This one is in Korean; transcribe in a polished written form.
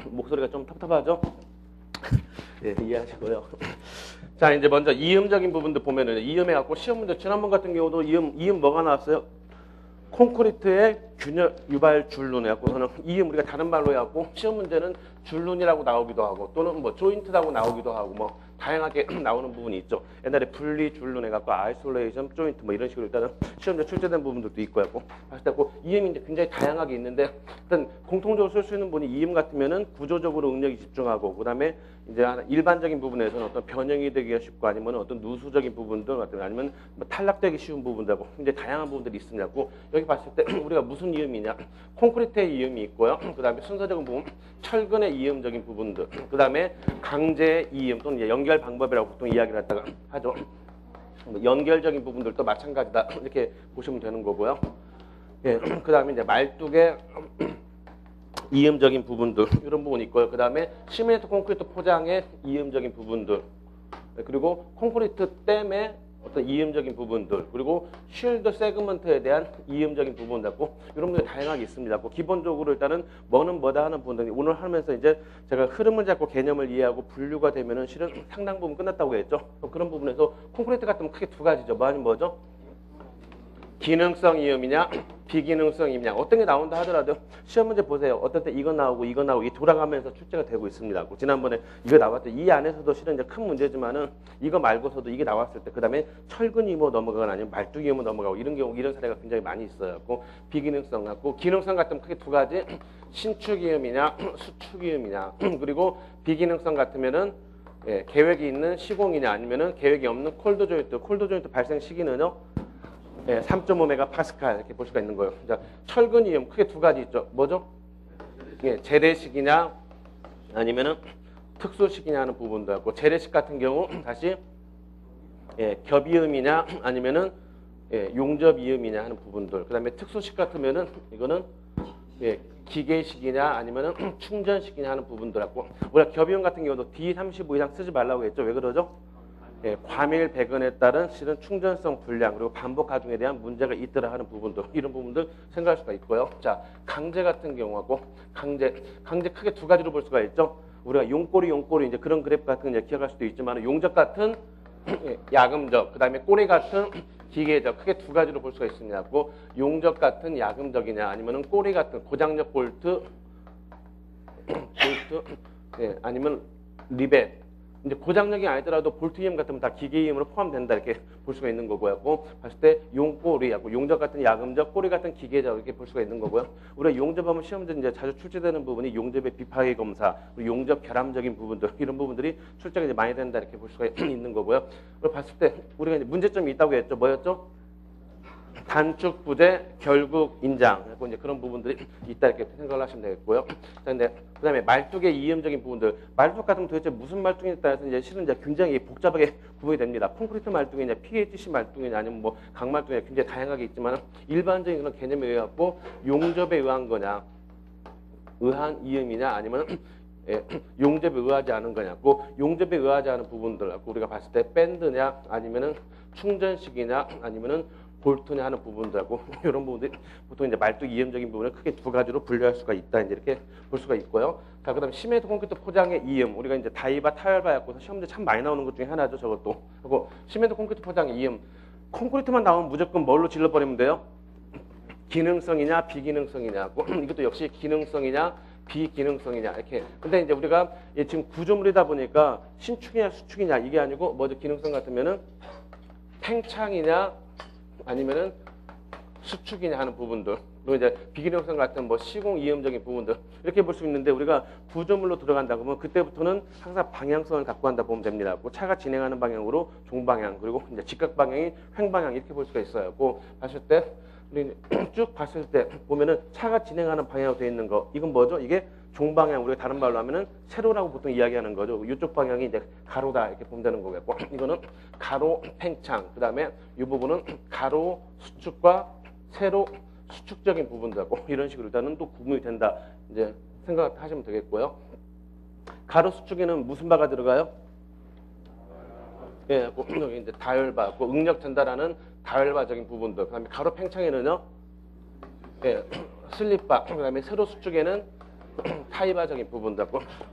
목소리가 좀 텁텁하죠? 예, 이해하시고요. 자, 이제 먼저 이음적인 부분들 보면은 이음해 갖고 시험 문제 지난번 같은 경우도 이음 뭐가 나왔어요? 콘크리트의 균열 유발 줄눈 해갖고서는 이음 우리가 다른 말로 해갖고 시험 문제는 줄눈이라고 나오기도 하고 또는 뭐 조인트라고 나오기도 하고 뭐 다양하게 나오는 부분이 있죠. 옛날에 분리 줄눈 해갖고 아이솔레이션 조인트 뭐 이런 식으로 일단은 시험에 출제된 부분들도 있고 해갖고 봤을 때 이음이 이제 굉장히 다양하게 있는데 일단 공통적으로 쓸 수 있는 부분이 이음 같으면은 구조적으로 응력이 집중하고 그다음에 이제 일반적인 부분에서는 어떤 변형이 되기가 쉽고 아니면 어떤 누수적인 부분들 같은 아니면 뭐 탈락되기 쉬운 부분들하고 굉장히 다양한 부분들이 있으냐고 여기 봤을 때 우리가 무슨 이음이냐 콘크리트의 이음이 있고요. 그다음에 순서적인 부분 철근의 이음적인 부분들 그다음에 강제의 이음 또는 이제 연결 방법이라고 보통 이야기를 했다가 하죠. 연결적인 부분들도 마찬가지다 이렇게 보시면 되는 거고요. 예, 그다음에 이제 말뚝의 이음적인 부분들 이런 부분이 있고요. 그 다음에 시멘트 콘크리트 포장의 이음적인 부분들 그리고 콘크리트 댐의 어떤 이음적인 부분들 그리고 쉴드 세그먼트에 대한 이음적인 부분들 있고 이런 분들이 다양하게 있습니다. 기본적으로 일단은 뭐는 뭐다 하는 부분들이 오늘 하면서 이제 제가 흐름을 잡고 개념을 이해하고 분류가 되면은 실은 상당 부분 끝났다고 했죠. 그런 부분에서 콘크리트 같으면 크게 두 가지죠. 뭐 아니면 뭐죠? 기능성 이음이냐 비기능성 이음이냐 어떤 게 나온다 하더라도 시험 문제 보세요. 어떨 때 이거 나오고 이거 나오고 이 돌아가면서 출제가 되고 있습니다. 지난번에 이거 나왔죠. 이 안에서도 실은 이제 큰 문제지만은 이거 말고서도 이게 나왔을 때 그다음에 철근 이모 넘어가거나 아니면 말뚝 이모 넘어가고 이런 경우 이런 사례가 굉장히 많이 있어요. 비기능성 같고 기능성 같으면 크게 두 가지 신축 이음이냐 수축 이음이냐 그리고 비기능성 같으면은 예, 계획이 있는 시공이냐 아니면은 계획이 없는 콜드 조인트 발생 시기는요. 예, 3.5메가파스칼 이렇게 볼 수가 있는 거예요. 자, 철근 이음 크게 두 가지 있죠. 뭐죠? 예, 재래식이냐 아니면은 특수식이냐 하는 부분도 있고 재래식 같은 경우 다시 예, 겹이음이냐 아니면은 예, 용접이음이냐 하는 부분들. 그다음에 특수식 같으면은 이거는 예, 기계식이냐 아니면은 충전식이냐 하는 부분들 있고 우리가 겹이음 같은 경우도 D35 이상 쓰지 말라고 했죠. 왜 그러죠? 예, 과밀 배근에 따른 실은 충전성 불량 그리고 반복 가중에 대한 문제가 있더라 하는 부분들 이런 부분들 생각할 수가 있고요. 자, 강제 같은 경우하고 강제 크게 두 가지로 볼 수가 있죠. 우리가 용꼬리 이제 그런 그래프 같은 거 기억할 수도 있지만 용접 같은 야금적 그다음에 꼬리 같은 기계적 크게 두 가지로 볼 수가 있습니다. 용접 같은 야금적이냐 아니면은 꼬리 같은 고장력 볼트 예, 아니면 리벳 이제 고장력이 아니더라도 볼트 이음 같으면 다 기계 이음으로 포함된다 이렇게 볼 수가 있는 거고요. 봤을 때 용꼬리하고 용접 같은 야금적, 꼬리 같은 기계적 이렇게 볼 수가 있는 거고요. 우리가 용접하면 시험제 이제 자주 출제되는 부분이 용접의 비파괴 검사, 그리고 용접 결함적인 부분들 이런 부분들이 출제가 이제 많이 된다 이렇게 볼 수가 있는 거고요. 봤을 때 우리가 이제 문제점이 있다고 했죠. 뭐였죠? 단축 부재 결국 인장 그리고 이제 그런 부분들이 있다 이렇게 생각을 하시면 되겠고요. 자, 근데 그다음에 말뚝의 이음적인 부분들 말뚝 같으면 도대체 무슨 말뚝에 따라서 이제 실은 이제 굉장히 복잡하게 구분이 됩니다. 콘크리트 말뚝이냐 PHC 말뚝이냐 아니면 뭐 강말뚝이냐 굉장히 다양하게 있지만 일반적인 그런 개념에 의해 갖고 용접에 의한 거냐 의한 이음이냐 아니면 예, 용접에 의하지 않은 거냐고 용접에 의하지 않은 부분들 우리가 봤을 때 밴드냐 아니면은 충전식이냐 아니면은 볼트냐 하는 부분들하고 이런 부분들이 보통 이제 말뚝 이음적인 부분을 크게 두 가지로 분류할 수가 있다 이제 이렇게 볼 수가 있고요. 자, 그다음 시멘트 콘크리트 포장의 이음 우리가 이제 다이바 타열바였고 시험 문제 참 많이 나오는 것 중에 하나죠. 저것도 그리고 시멘트 콘크리트 포장의 이음 콘크리트만 나오면 무조건 뭘로 질러버리면 돼요? 기능성이냐 비기능성이냐고 이것도 역시 기능성이냐 비기능성이냐 이렇게. 근데 이제 우리가 지금 구조물이다 보니까 신축이냐 수축이냐 이게 아니고 뭐죠? 기능성 같으면은 팽창이냐 아니면은 수축이냐 하는 부분들 그리고 이제 비기능성 같은 뭐 시공 이음적인 부분들 이렇게 볼 수 있는데 우리가 구조물로 들어간다 그러면 그때부터는 항상 방향성을 갖고 간다 보면 됩니다. 차가 진행하는 방향으로 종방향 그리고 이제 직각 방향이 횡방향 이렇게 볼 수가 있어요. 봤을 때 우리 쭉 봤을 때 보면은 차가 진행하는 방향으로 되어 있는 거 이건 뭐죠? 이게 종방향 우리가 다른 말로 하면은 세로라고 보통 이야기하는 거죠. 이쪽 방향이 이제 가로다 이렇게 보면 되는 거겠고 이거는 가로 팽창 그다음에 이 부분은 가로 수축과 세로 수축적인 부분들하고 이런 식으로 일단은 또 구분이 된다 이제 생각하시면 되겠고요. 가로 수축에는 무슨 바가 들어가요? 예, 여기 이제 다열바, 응력 전달하는 다열바적인 부분들. 그다음에 가로 팽창에는요, 예, 슬립바. 그다음에 세로 수축에는 타이바적인 부분들